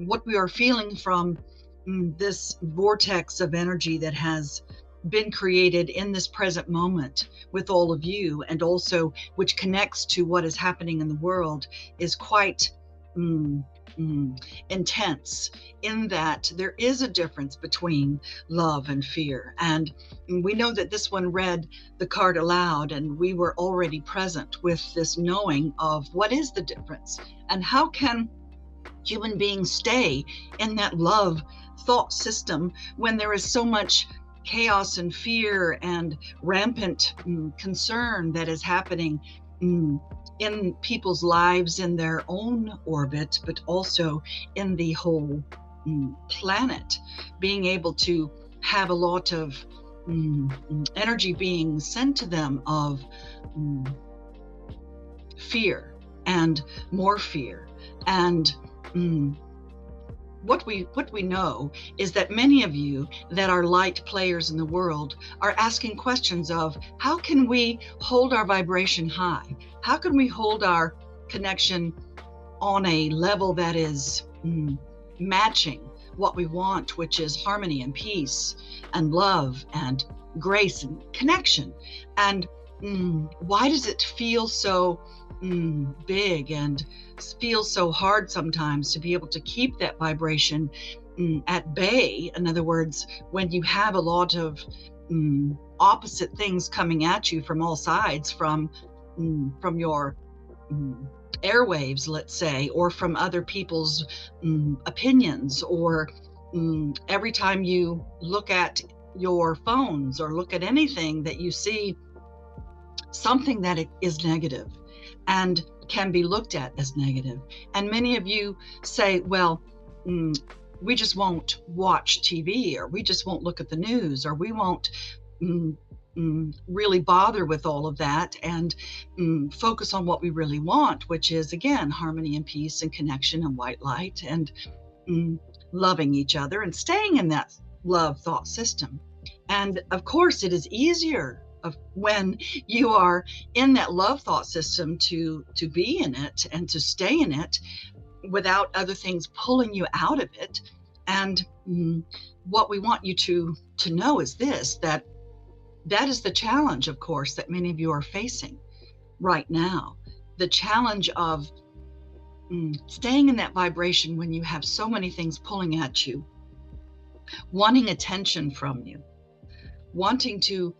what we are feeling from this vortex of energy that has been created in this present moment with all of you, and also which connects to what is happening in the world, is quite intense, in that there is a difference between love and fear. And we know that this one read the card aloud, and we were already present with this knowing of what is the difference, and how can human beings stay in that love thought system when there is so much chaos and fear and rampant concern that is happening in people's lives, in their own orbit, but also in the whole planet. Being able to have a lot of energy being sent to them of fear and more fear. And what we know is that many of you that are light players in the world are asking questions of, how can we hold our vibration high? How can we hold our connection on a level that is matching what we want, which is harmony and peace and love and grace and connection? And why does it feel so big and feel so hard sometimes to be able to keep that vibration at bay? In other words, when you have a lot of opposite things coming at you from all sides, from your airwaves, let's say, or from other people's opinions, or every time you look at your phones or look at anything, that you see something that is negative and can be looked at as negative. And many of you say, well, we just won't watch TV, or we just won't look at the news, or we won't really bother with all of that, and focus on what we really want, which is, again, harmony and peace and connection and white light, and loving each other and staying in that love thought system. And of course, it is easier when you are in that love thought system to be in it and to stay in it without other things pulling you out of it. And what we want you to know is this, that is the challenge, of course, that many of you are facing right now. The challenge of staying in that vibration when you have so many things pulling at you, wanting attention from you, wanting to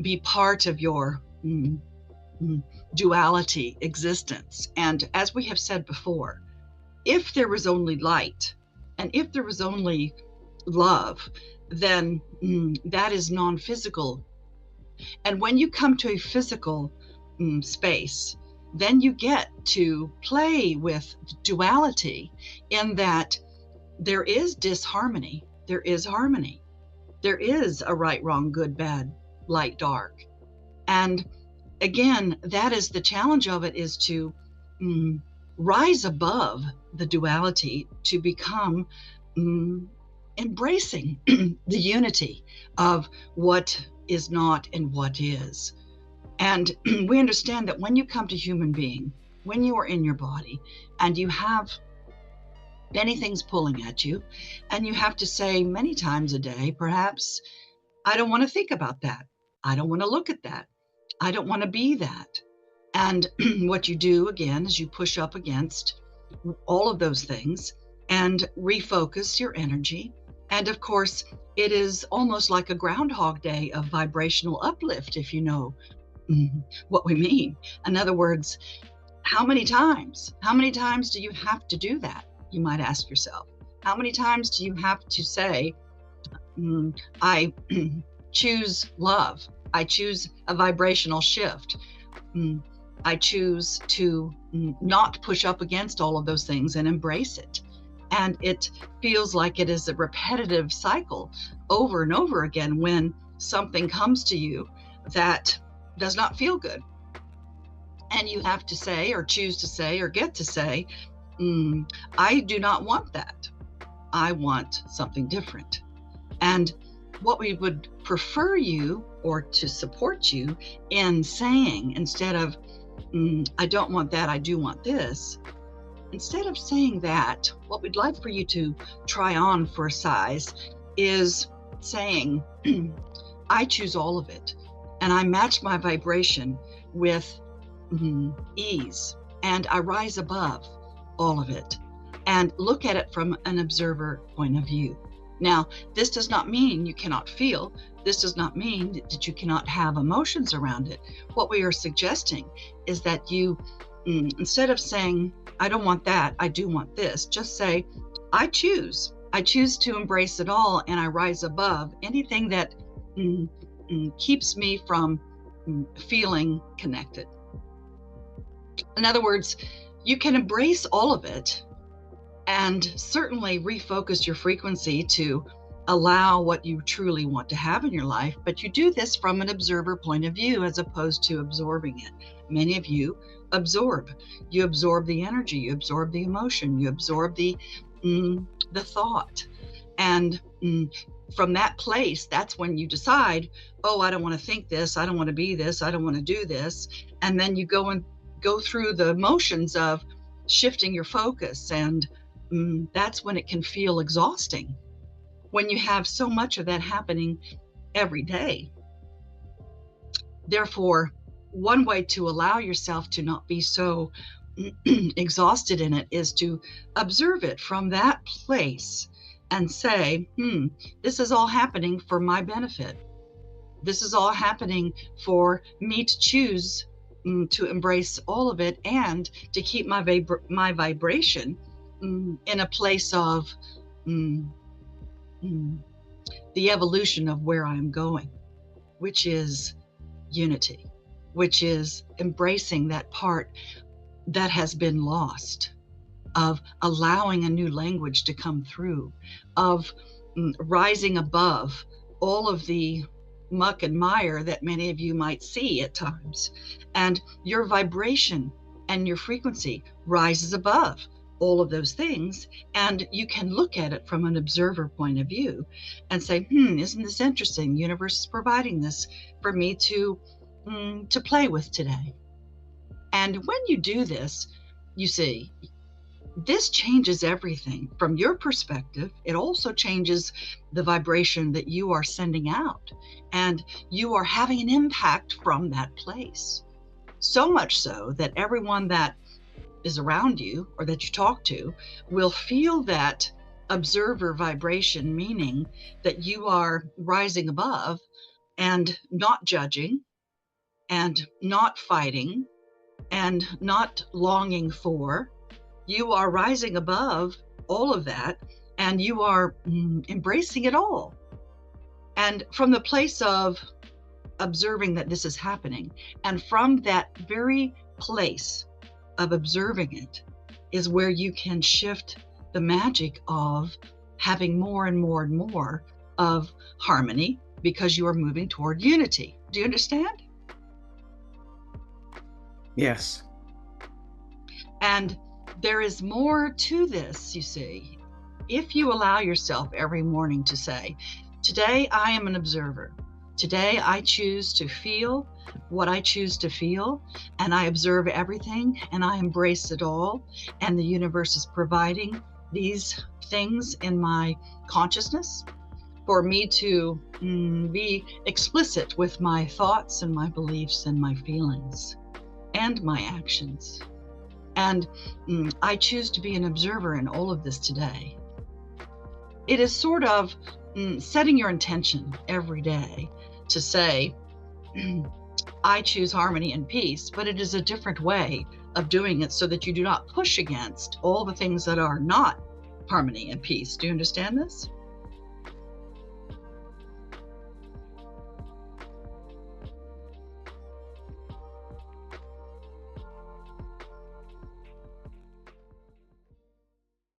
be part of your duality existence. And as we have said before, if there was only light and if there was only love, then that is non-physical. And when you come to a physical space, then you get to play with duality, in that there is disharmony, there is harmony, there is a right, wrong, good, bad, light, dark. And again, that is the challenge of it, is to rise above the duality, to become embracing the unity of what is not and what is. And we understand that when you come to human being, when you are in your body and you have many things pulling at you, and you have to say many times a day, perhaps, I don't want to think about that. I don't want to look at that. I don't want to be that. And what you do, again, is you push up against all of those things and refocus your energy. And of course, it is almost like a Groundhog Day of vibrational uplift, if you know what we mean. In other words, how many times do you have to do that? You might ask yourself. How many times do you have to say, I choose love. I choose a vibrational shift. I choose to not push up against all of those things and embrace it. And it feels like it is a repetitive cycle over and over again when something comes to you that does not feel good. And you have to say, or choose to say, or get to say, I do not want that. I want something different. And what we would prefer you, or to support you in saying, instead of, I don't want that, I do want this, instead of saying that, what we'd like for you to try on for a size is saying, I choose all of it, and I match my vibration with ease, and I rise above all of it and look at it from an observer point of view. Now, this does not mean you cannot feel. This does not mean that you cannot have emotions around it. What we are suggesting is that you, instead of saying, I don't want that, I do want this, just say, I choose. I choose to embrace it all, and I rise above anything that keeps me from feeling connected. In other words, you can embrace all of it and certainly refocus your frequency to allow what you truly want to have in your life, but you do this from an observer point of view as opposed to absorbing it. Many of you absorb. You absorb the energy, you absorb the emotion, you absorb the thought. And from that place, that's when you decide, oh, I don't want to think this, I don't want to be this, I don't want to do this. And then you go through the motions of shifting your focus, and that's when it can feel exhausting, when you have so much of that happening every day. Therefore, one way to allow yourself to not be so exhausted in it is to observe it from that place and say, this is all happening for my benefit. This is all happening for me to choose to embrace all of it and to keep my vibration in a place of the evolution of where I'm going, which is unity, which is embracing that part that has been lost, of allowing a new language to come through, of rising above all of the muck and mire that many of you might see at times. And your vibration and your frequency rises above all of those things, and you can look at it from an observer point of view and say, isn't this interesting? The universe is providing this for me to play with today. And when you do this, you see, this changes everything from your perspective. It also changes the vibration that you are sending out, and you are having an impact from that place. So much so that everyone that is around you or that you talk to will feel that observer vibration, meaning that you are rising above and not judging and not fighting and not longing for. You are rising above all of that, and you are embracing it all. And from the place of observing that this is happening, and from that very place of observing it, is where you can shift the magic of having more and more and more of harmony, because you are moving toward unity. Do you understand? Yes. And there is more to this, you see. If you allow yourself every morning to say, today I am an observer. Today I choose to feel what I choose to feel, and I observe everything, and I embrace it all, and the universe is providing these things in my consciousness for me to be explicit with my thoughts and my beliefs and my feelings and my actions. And I choose to be an observer in all of this today. It is sort of setting your intention every day to say, I choose harmony and peace, but it is a different way of doing it so that you do not push against all the things that are not harmony and peace. Do you understand this?